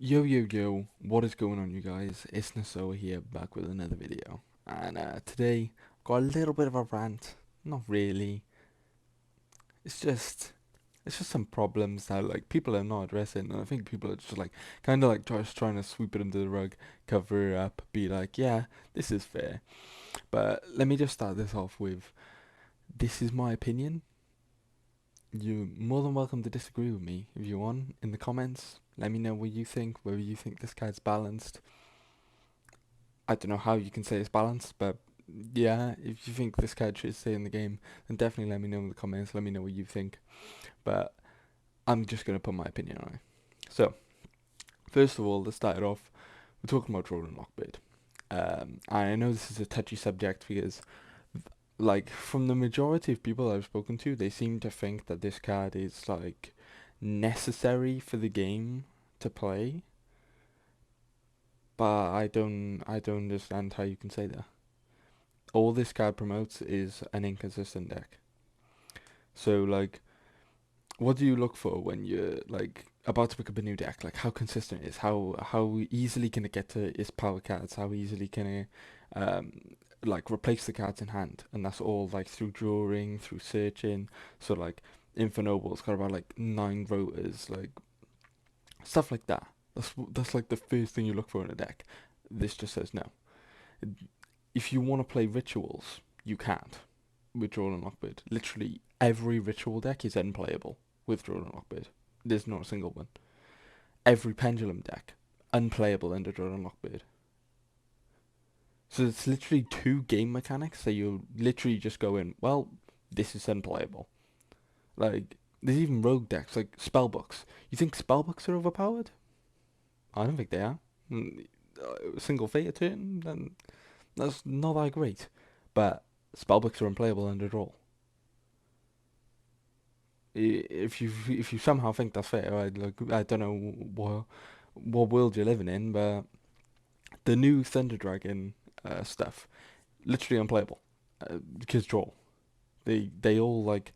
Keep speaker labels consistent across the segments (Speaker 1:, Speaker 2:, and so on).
Speaker 1: Yo yo yo, what is going on you guys? It's Nesoa here, back with another video. And today, got a little bit of a rant. Not really. It's just it's just some problems that like people are not addressing, and I think people are just like kind of like just trying to sweep it under the rug, cover it up, be like, yeah, this is fair. But let me just start this off with, this is my opinion. You're more than welcome to disagree with me if you want in the comments. Let me know what you think, whether you think this guy's balanced. I don't know how you can say it's balanced, but yeah, if you think this card should stay in the game, then definitely let me know in the comments. Let me know what you think. But I'm just gonna put my opinion on it. So first of all, let's start it off. We're talking about Droll Lock Bird. And I know this is a touchy subject because, like, from the majority of people I've spoken to, they seem to think that this card is like necessary for the game to play. But I don't understand how you can say that. All this card promotes is an inconsistent deck. So like, what do you look for when you're like about to pick up a new deck? Like how consistent it is, how easily can it get to its power cards? How easily can it like replace the cards in hand? And that's all like through drawing, through searching. So like Infinoble's got about like 9 rotors, like stuff like that. That's like the first thing you look for in a deck. This just says no. If you want to play rituals, you can't with Droll and Lock Bird. Literally every ritual deck is unplayable with Droll and Lock Bird. There's not a single one. Every pendulum deck unplayable under Droll and Lock Bird. So it's literally two game mechanics that you literally just go in. Well, this is unplayable. Like there's even rogue decks like spellbooks. You think spellbooks are overpowered? I don't think they are. Single fate a turn, then that's not that great. But spellbooks are unplayable under Droll. If you somehow think that's fair, I don't know what world you're living in, but the new Thunder Dragon stuff literally unplayable because Droll. They all like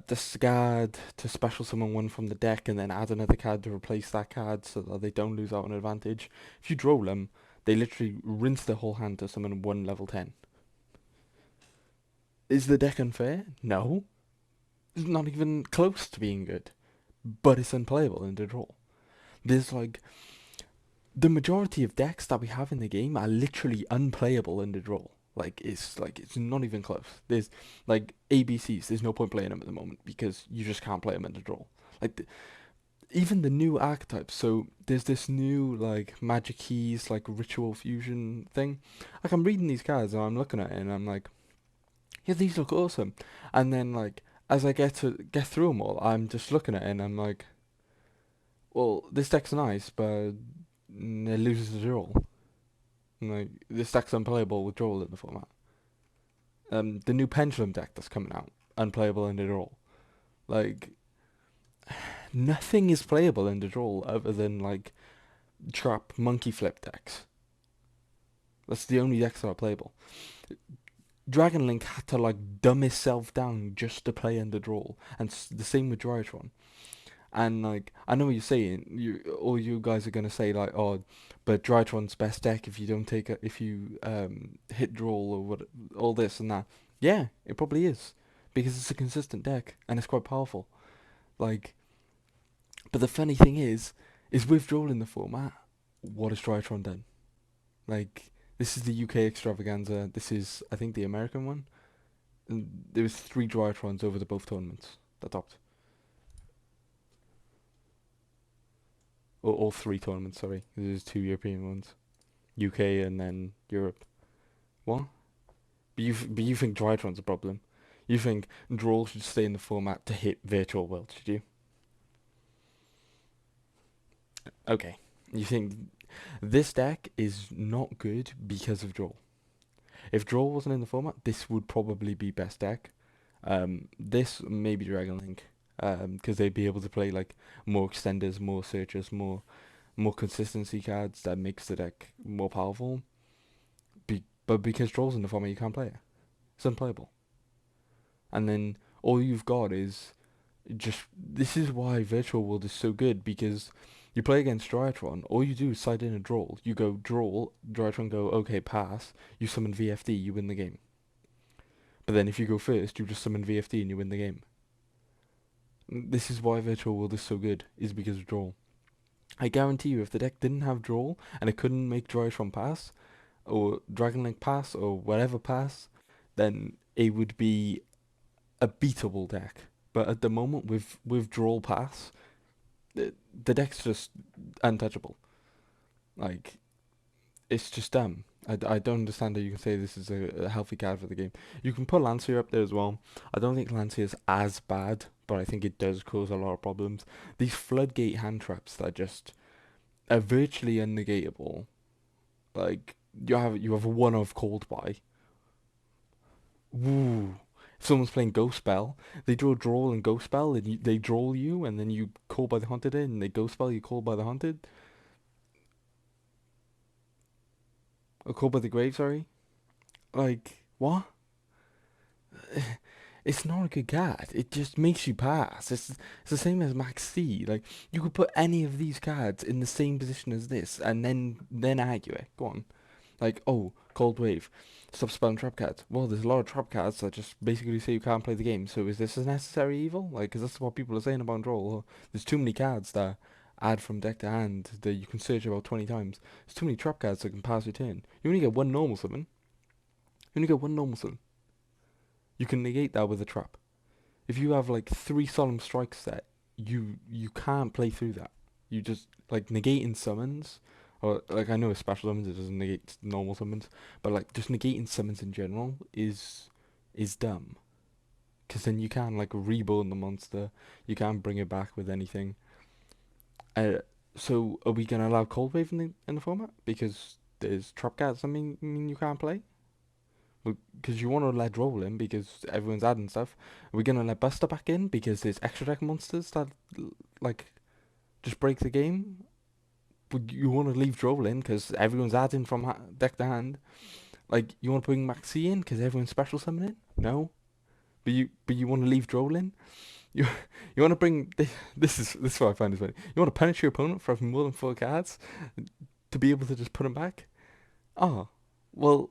Speaker 1: discard to special summon one from the deck and then add another card to replace that card so that they don't lose out on advantage. If you draw them, they literally rinse their whole hand to summon one level 10. Is the deck unfair? No. It's not even close to being good. But it's unplayable in the draw. There's like the majority of decks that we have in the game are literally unplayable in the draw. Like it's not even close. There's like ABCs. There's no point playing them at the moment because you just can't play them in the draw. Like even the new archetypes. So there's this new like magic keys like ritual fusion thing. Like I'm reading these cards and I'm looking at it and I'm like, yeah, these look awesome. And then like as I get through them all, I'm just looking at it and I'm like, well, this deck's nice, but it loses the draw. Like this deck's unplayable with draw in the format. The new pendulum deck that's coming out, unplayable in the draw. Like nothing is playable in the draw other than like trap monkey flip decks. That's the only decks that are playable. Dragon Link had to like dumb itself down just to play in the draw, and the same with Drytron. And like I know what you're saying, all you guys are gonna say like, oh, but Drytron's best deck if you don't take it, if you hit draw or what, all this and that. Yeah, it probably is because it's a consistent deck and it's quite powerful. Like, but the funny thing is with draw in the format, what has Drytron done? Like, this is the UK extravaganza. This is I think the American one. And there was 3 Drytrons over the both tournaments that topped. Or all 3 tournaments, sorry. There's 2 European ones. UK and then Europe. What? But you think Drytron's a problem? You think Droll should stay in the format to hit Virtual World, should you? Okay. You think this deck is not good because of Droll. If Droll wasn't in the format, this would probably be best deck. This maybe Dragon Link, because they'd be able to play like more extenders, more searchers, more consistency cards that makes the deck more powerful. But because Droll's in the format, you can't play it. It's unplayable. And then all you've got is just this is why Virtual World is so good because You play against Drytron, all you do is side in a Droll. You go Droll, Drytron go, okay, pass. You summon VFD, you win the game. But then if you go first, you just summon VFD and you win the game. This is why Virtual World is so good, is because of Droll. I guarantee you, if the deck didn't have Droll and it couldn't make Drytron pass, or Dragon Link pass, or whatever pass, then it would be a beatable deck. But at the moment, with Droll pass, the deck's just untouchable. Like, it's just dumb. I don't understand how you can say this is a healthy card for the game. You can put Lancia up there as well. I don't think Lancia is as bad, but I think it does cause a lot of problems. These floodgate hand traps that just are virtually unnegatable. Like, you have a one of called by. Woo. If someone's playing Ghost Spell, they draw Droll and Ghost Spell, and they Droll you, and then you call by the Haunted in, and they Ghost Spell, you call by the Haunted. Or call by the Grave, sorry. Like, what? It's not a good card. It just makes you pass. It's the same as Max C. Like, you could put any of these cards in the same position as this, and then argue it. Go on. Like, oh, Cold Wave. Stop spelling trap cards. Well, there's a lot of trap cards that just basically say you can't play the game. So is this a necessary evil? Like, 'cause that's what people are saying about Droll. There's too many cards that add from deck to hand that you can search about 20 times. There's too many trap cards that can pass your turn. You only get one normal summon. You only get one normal summon. You can negate that with a trap. If you have like 3 solemn strikes set, you can't play through that. You just like negating summons, or like I know with special summons it doesn't negate normal summons, but like just negating summons in general is dumb. Because then you can like reborn the monster, you can't bring it back with anything. Uh, so are we gonna allow Cold Wave in the format because there's trap cards? I mean you can't play. Because you want to let Droll in because everyone's adding stuff. Are we gonna let Buster back in because there's extra deck monsters that like just break the game? Would you want to leave Droll in because everyone's adding from deck to hand? Like you want to bring Maxi in because everyone's special summoning? No, but you want to leave Droll in? You you want to bring this is what I find is funny. You want to punish your opponent for having more than 4 cards to be able to just put them back? Oh, well,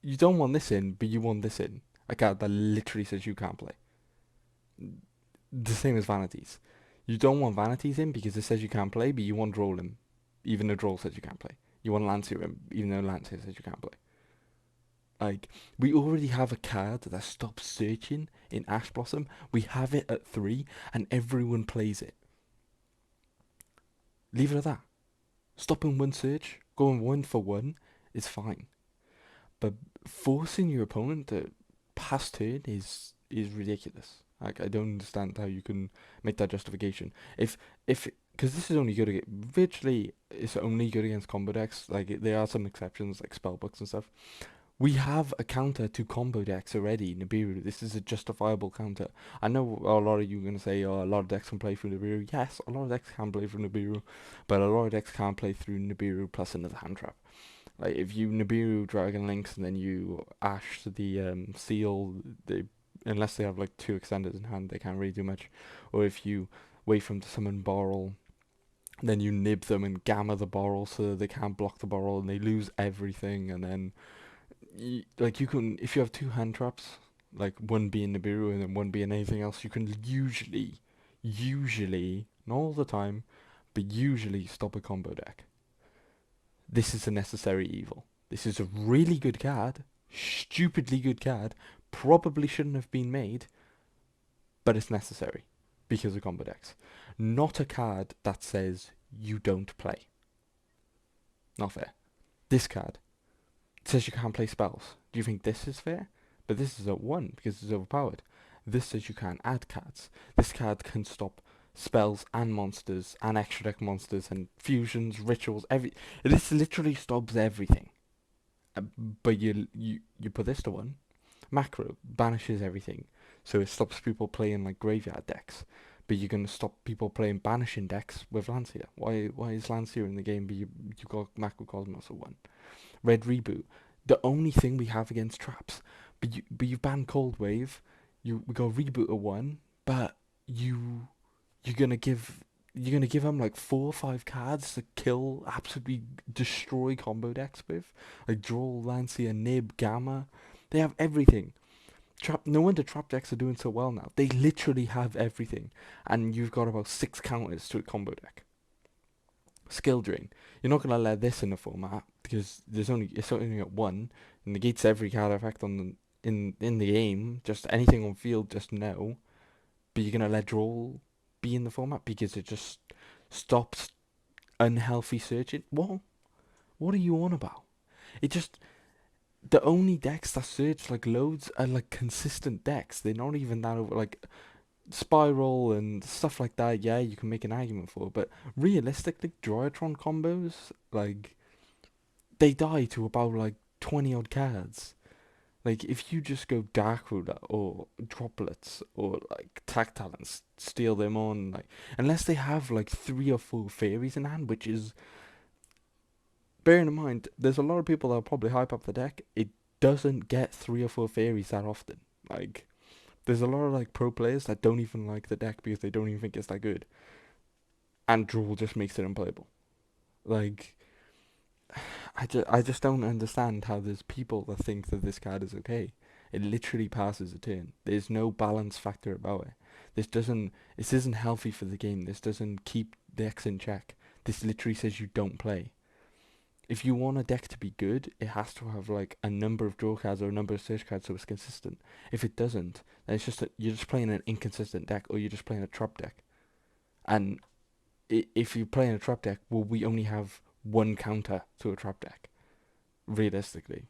Speaker 1: you don't want this in, but you want this in. A card that literally says you can't play. The same as Vanities. You don't want Vanities in because it says you can't play, but you want Droll in, even though Droll says you can't play. You want Lancia in, even though Lancia says you can't play. Like, we already have a card that stops searching in Ash Blossom. We have it at 3, and everyone plays it. Leave it at that. Stopping one search, going 1 for 1 is fine. But forcing your opponent to pass turn is ridiculous. Like I don't understand how you can make that justification. If because this is only good against virtually it's only good against combo decks. Like there are some exceptions like spellbooks and stuff. We have a counter to combo decks already, Nibiru. This is a justifiable counter. I know a lot of you are going to say, oh, a lot of decks can play through Nibiru. Yes, a lot of decks can play through Nibiru, but a lot of decks can't play through Nibiru plus another hand trap. Like if you Nibiru Dragon Links and then you Ash the Seal, unless they have like 2 extenders in hand, they can't really do much. Or if you wait for them to summon Borrel, then you nib them and gamma the Borrel so that they can't block the Borrel and they lose everything. And then like you can, if you have 2 hand traps, like one being Nibiru and then one being anything else, you can usually, not all the time, but usually stop a combo deck. This is a necessary evil. This is a really good card, stupidly good card, probably shouldn't have been made, but it's necessary because of combo decks. Not a card that says you don't play. Not fair. This card says you can't play spells. Do you think this is fair? But this is at 1 because it's overpowered. This says you can't add cards. This card can stop spells and monsters and extra deck monsters and fusions, rituals, this literally stops everything. But you put this to 1. Macro banishes everything, so it stops people playing like graveyard decks. But you're gonna stop people playing banishing decks with Lancia. Why is Lancia in the game? But you got Macrocosmos at 1. Red Reboot, the only thing we have against traps. But you've banned Cold Wave. We got Reboot at 1, but you're gonna give you're gonna give them like 4 or 5 cards to kill, absolutely destroy combo decks with, like Droll, Lancia, Nib, Gamma. They have everything. No wonder trap decks are doing so well now. They literally have everything, and you've got about 6 counters to a combo deck. Skill drain. You're not gonna let this in the format because it's only at 1. It negates every card effect on in the game. Just anything on field, just no. But you're gonna let draw be in the format because it just stops unhealthy searching. What are you on about? It just the only decks that search like loads are like consistent decks. They're not even that over like Spiral and stuff like that. Yeah, you can make an argument for, but realistically, Droidtron combos like they die to about like 20 odd cards. Like if you just go Dark Ruler or Droplets or like Tactile and steal them on, like unless they have like 3 or 4 fairies in hand, which is bearing in mind, there's a lot of people that will probably hype up the deck. It doesn't get 3 or 4 fairies that often. Like there's a lot of like pro players that don't even like the deck because they don't even think it's that good, and Drool just makes it unplayable. Like I just don't understand how there's people that think that this card is okay. It literally passes a turn. There's no balance factor about it. This isn't healthy for the game. This doesn't keep decks in check. This literally says you don't play. If you want a deck to be good, it has to have like a number of draw cards or a number of search cards so it's consistent. If it doesn't, then it's just that you're just playing an inconsistent deck or you're just playing a trap deck. And if you're playing a trap deck, well, we only have one counter to a trap deck, realistically.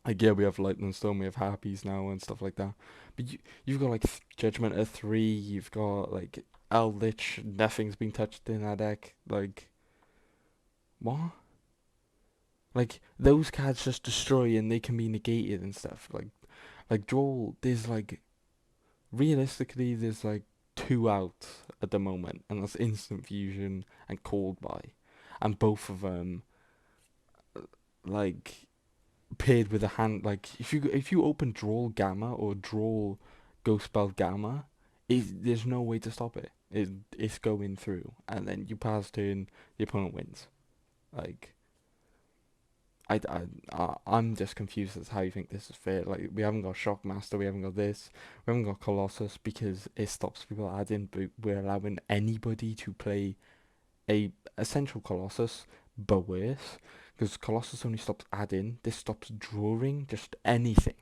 Speaker 1: Like, yeah, we have Lightning Storm, we have Harpies now and stuff like that. But you've got like Judgment of 3, you've got like Eldritch, nothing's been touched in that deck. Like, what? Like, those cards just destroy and they can be negated and stuff. Like Droll, there's like, realistically, there's like 2 out at the moment, and that's Instant Fusion and Cold Buy. And both of them, like, paired with a hand, like if you open Droll Gamma or Droll Ghost Spell Gamma, there's no way to stop it. It's going through, and then you pass turn, the opponent wins. Like I'm just confused as to how you think this is fair. Like we haven't got Shockmaster, we haven't got this, we haven't got Colossus because it stops people adding, but we're allowing anybody to play a essential Colossus, but worse, because Colossus only stops adding. This stops drawing just anything.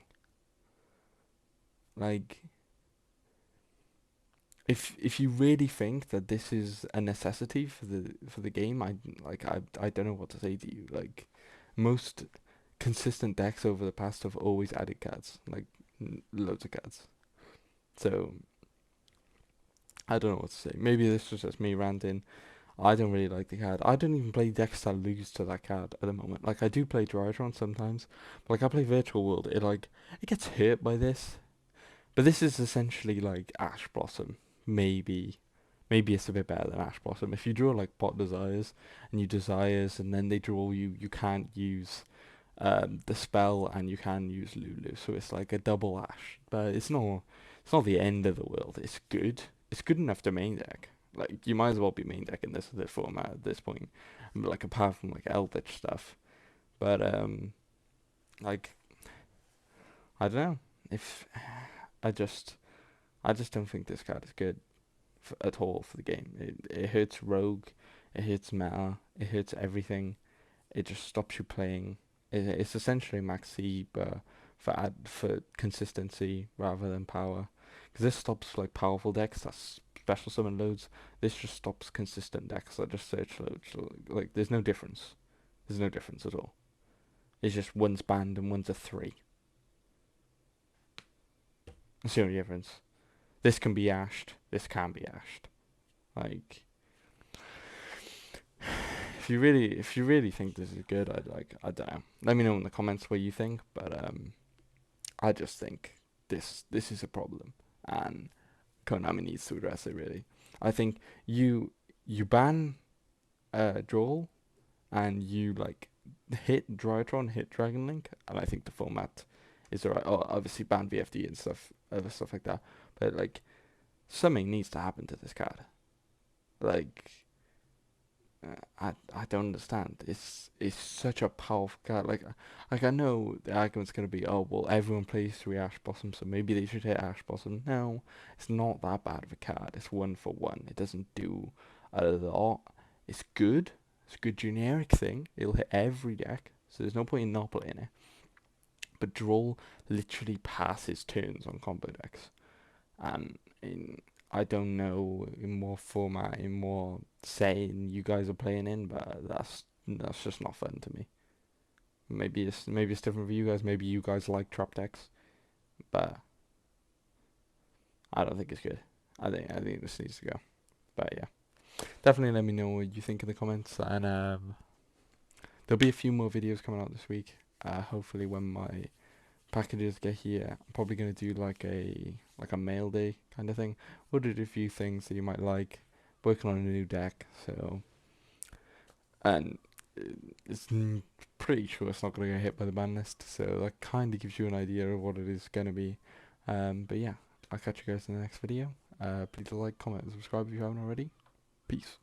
Speaker 1: Like, if you really think that this is a necessity for the game, I don't know what to say to you. Like, most consistent decks over the past have always added cards, like loads of cards. So I don't know what to say. Maybe this was just me ranting. I don't really like the card. I don't even play decks that lose to that card at the moment. Like I do play Drytron sometimes, but like I play Virtual World. It gets hurt by this. But this is essentially like Ash Blossom. Maybe it's a bit better than Ash Blossom. If you draw like Pot Desires and you desires and then they draw you, you can't use the spell and you can use Lulu. So it's like a double Ash. But it's not the end of the world. It's good. It's good enough to main deck. Like you might as well be main deck in this format at this point. Like apart from like Eldritch stuff. But like I don't know if I just I just don't think this card is good at all for the game. It hurts Rogue, it hurts meta, it hurts everything. It just stops you playing. It's essentially Maxi, but for consistency rather than power. Because this stops like powerful decks that special summon loads. This just stops consistent decks that just search loads. Like there's no difference. There's no difference at all. It's just one's banned and one's a 3. That's the only difference. This can be ashed. This can be ashed. Like, if you really think this is good, I don't know. Let me know in the comments what you think. But I just think this is a problem, and Konami needs to address it. Really, I think you ban Droll, and you like hit Drytron, hit Dragon Link, and I think the format is alright. Oh, obviously ban VFD and stuff, other stuff like that. But like something needs to happen to this card. Like, I don't understand. It's such a powerful card. Like I know the argument's gonna be, oh well, everyone plays 3 Ash Blossom, so maybe they should hit Ash Blossom. No, it's not that bad of a card. It's 1 for 1. It doesn't do a lot. It's good. It's a good generic thing. It'll hit every deck, so there's no point in not playing it. But Droll literally passes turns on combo decks, and I don't know in what format, in what setting you guys are playing in, but that's just not fun to me. Maybe it's different for you guys. Maybe you guys like trap decks, but I don't think it's good. I think this needs to go. But yeah, definitely let me know what you think in the comments, and there'll be a few more videos coming out this week. Hopefully when my packages get here, I'm probably gonna do like a mail day kind of thing. Ordered a few things that you might like. Working on a new deck, so and it's pretty sure it's not gonna get hit by the ban list. So that kind of gives you an idea of what it is gonna be. But yeah, I'll catch you guys in the next video. Please like, comment, and subscribe if you haven't already. Peace.